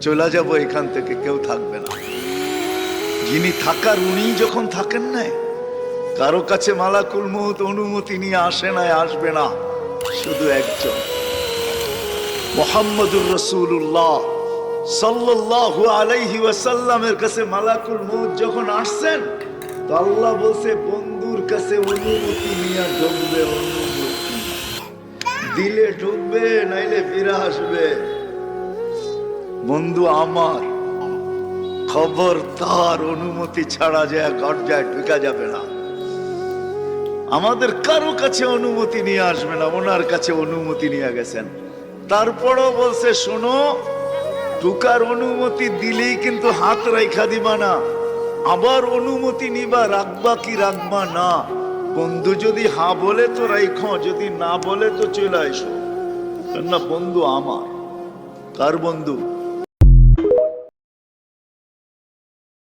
চলে যাব এখান থেকে, কেউ থাকবে না। যিনি থাকার উনি যখন থাকেন নাই, কারো কাছে মালাকুল মউত অনুমতি নিয়ে আসে নাই, আসবে না। শুধু একজন মুহাম্মদুর রাসূলুল্লাহ সাল্লাল্লাহু আলাইহি ওয়াসাল্লামের কাছে মালাকুল মউত যখন আসছেন, তো আল্লাহ বলছে বন্ধুর কাছে অনুমতি নিয়ে ঢুকবে, অনুমতি দিলে ঢুকবে, নাইলে ফিরে আসবে। বন্ধু আমার, খবর তার অনুমতি ছাড়া যায় গর্জায় ঢুকা যাবে না। আমাদের কারো কাছে অনুমতি নিয়ে আসবে না, ওনার কাছে অনুমতি নিয়ে গেছেন। তারপরও বলছে শোনো, ঢুকার অনুমতি দিলেই কিন্তু হাত রাইখা দিবা না, আবার অনুমতি নিবা, রাখবা কি রাখবা না। বন্ধু যদি হ্যাঁ বলে তো রাইখো, যদি না বলে তো চলে আইসো। না বন্ধু আমার। কার বন্ধু?